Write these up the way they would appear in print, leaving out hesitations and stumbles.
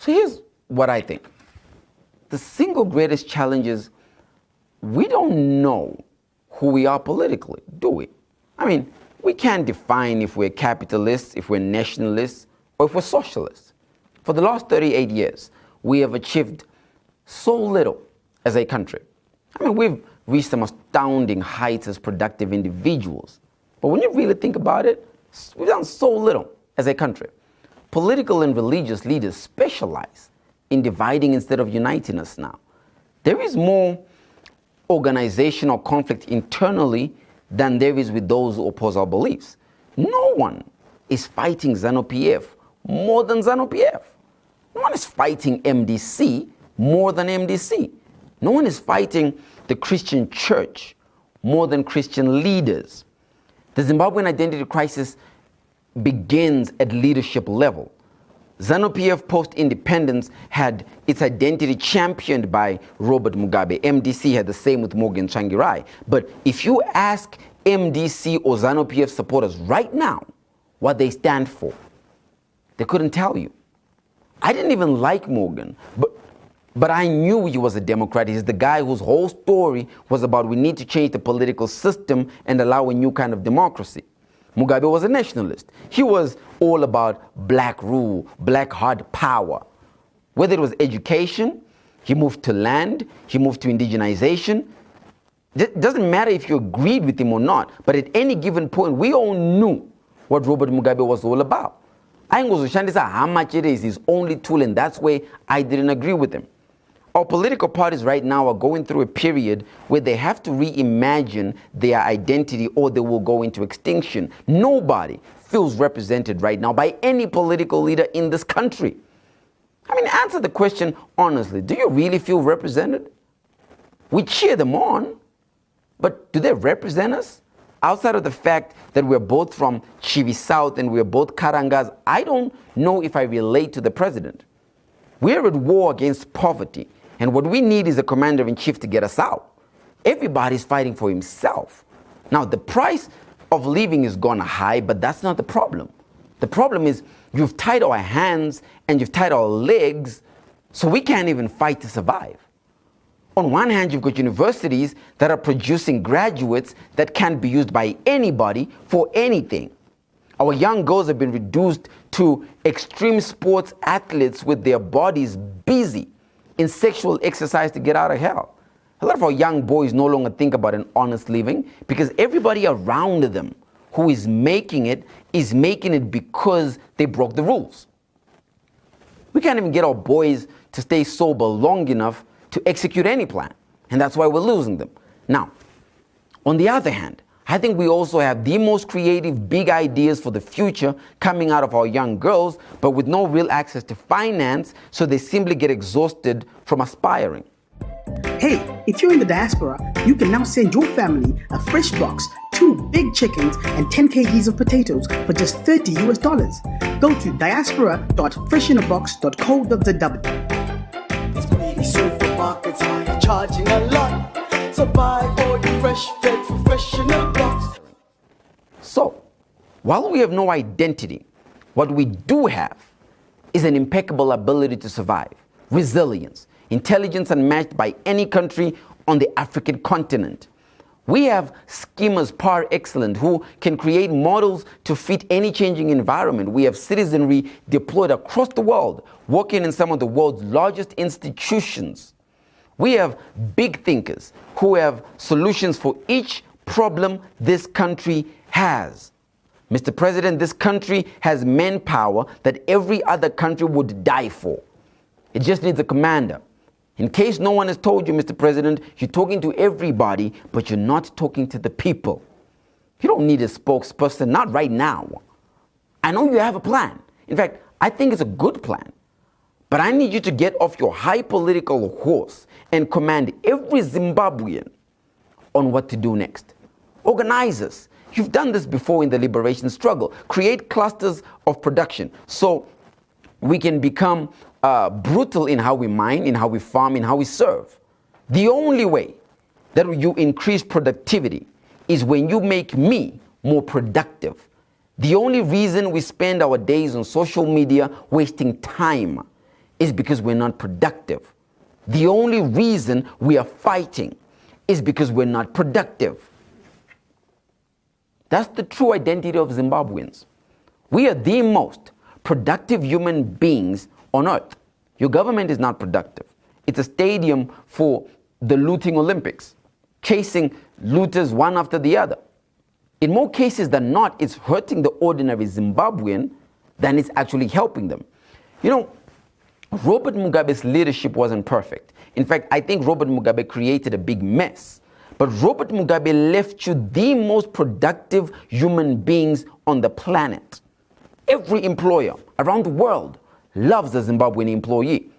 So here's what I think. The single greatest challenge is we don't know who we are politically, do we? I mean, we can't define if we're capitalists, if we're nationalists, or if we're socialists. For the last 38 years, we have achieved so little as a country. I mean, we've reached some astounding heights as productive individuals. But when you really think about it, we've done so little as a country. Political and religious leaders specialize in dividing instead of uniting us now. There is more organizational conflict internally than there is with those who oppose our beliefs. No one is fighting ZANU-PF more than ZANU-PF. No one is fighting MDC more than MDC. No one is fighting the Christian church more than Christian leaders. The Zimbabwean identity crisis begins at leadership level. ZANU-PF post-independence had its identity championed by Robert Mugabe. MDC had the same with Morgan Tsvangirai. But if you ask MDC or ZANU-PF supporters right now what they stand for, they couldn't tell you. I didn't even like Morgan, but I knew he was a Democrat. He's the guy whose whole story was about we need to change the political system and allow a new kind of democracy. Mugabe was a nationalist. He was all about black rule, black hard power. Whether it was education, he moved to land, he moved to indigenization. It doesn't matter if you agreed with him or not, but at any given point, we all knew what Robert Mugabe was all about. Aingozoshandisa how much it is his only tool, and that's where I didn't agree with him. Our political parties right now are going through a period where they have to reimagine their identity or they will go into extinction. Nobody feels represented right now by any political leader in this country. I mean, answer the question honestly. Do you really feel represented? We cheer them on, but do they represent us? Outside of the fact that we're both from Chivi South and we're both Karangas, I don't know if I relate to the president. We're at war against poverty. And what we need is a commander-in-chief to get us out. Everybody's fighting for himself. Now, the price of living is gone high, but that's not the problem. The problem is you've tied our hands and you've tied our legs, so we can't even fight to survive. On one hand, you've got universities that are producing graduates that can't be used by anybody for anything. Our young girls have been reduced to extreme sports athletes with their bodies busy in sexual exercise to get out of hell. A lot of our young boys no longer think about an honest living because everybody around them who is making it because they broke the rules. We can't even get our boys to stay sober long enough to execute any plan, and that's why we're losing them. Now, on the other hand, I think we also have the most creative, big ideas for the future coming out of our young girls, but with no real access to finance, so they simply get exhausted from aspiring. Hey, if you're in the diaspora, you can now send your family a fresh box, 2 big chickens, and 10 kgs of potatoes for just $30 US. Go to diaspora.freshinnerbox.co.zw. These greedy supermarkets are charging a lot. So buy all your fresh bread for Fresh in a Box. So, while we have no identity, what we do have is an impeccable ability to survive, resilience, intelligence unmatched by any country on the African continent. We have schemers par excellence who can create models to fit any changing environment. We have citizenry deployed across the world, working in some of the world's largest institutions. We have big thinkers who have solutions for each problem this country has. Mr. President, this country has manpower that every other country would die for. It just needs a commander. In case no one has told you, Mr. President, you're talking to everybody, but you're not talking to the people. You don't need a spokesperson, not right now. I know you have a plan. In fact, I think it's a good plan. But I need you to get off your high political horse and command every Zimbabwean on what to do next. Organize us. You've done this before in the liberation struggle. Create clusters of production so we can become brutal in how we mine, in how we farm, in how we serve. The only way that you increase productivity is when you make me more productive. The only reason we spend our days on social media wasting time is because we're not productive. The only reason we are fighting is because we're not productive. That's the true identity of Zimbabweans. We are the most productive human beings on earth. Your government is not productive. It's a stadium for the looting Olympics, chasing looters one after the other. In more cases than not, it's hurting the ordinary Zimbabwean than it's actually helping them. You know, Robert Mugabe's leadership wasn't perfect. In fact, I think Robert Mugabe created a big mess. But Robert Mugabe left you the most productive human beings on the planet. Every employer around the world loves a Zimbabwean employee.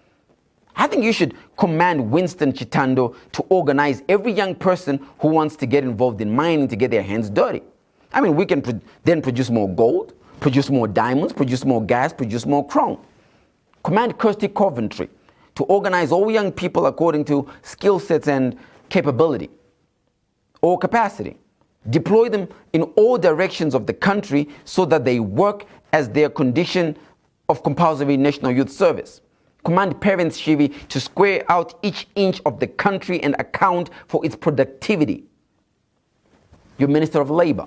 I think you should command Winston Chitando to organize every young person who wants to get involved in mining to get their hands dirty. I mean, we can then produce more gold, produce more diamonds, produce more gas, produce more chrome. Command Kirsty Coventry to organize all young people according to skill sets and capability or capacity. Deploy them in all directions of the country so that they work as their condition of compulsory national youth service. Command Parents Shivi to square out each inch of the country and account for its productivity. Your Minister of Labor,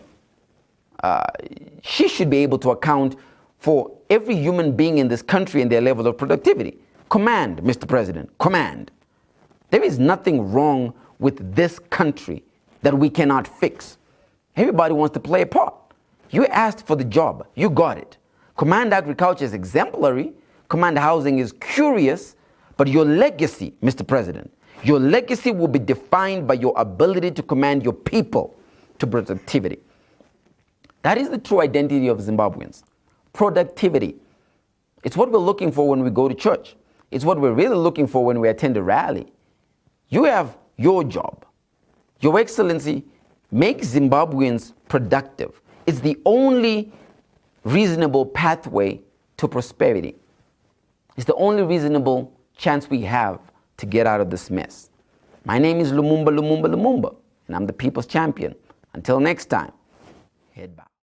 she should be able to account for every human being in this country and their level of productivity. Command, Mr. President, command. There is nothing wrong with this country that we cannot fix. Everybody wants to play a part. You asked for the job, you got it. Command Agriculture is exemplary. Command Housing is curious. But your legacy, Mr. President, your legacy will be defined by your ability to command your people to productivity. That is the true identity of Zimbabweans. Productivity. It's what we're looking for when we go to church. It's what we're really looking for when we attend a rally. You have your job. Your Excellency, make Zimbabweans productive. It's the only reasonable pathway to prosperity. It's the only reasonable chance we have to get out of this mess. My name is Lumumba, and I'm the people's champion. Until next time, head back.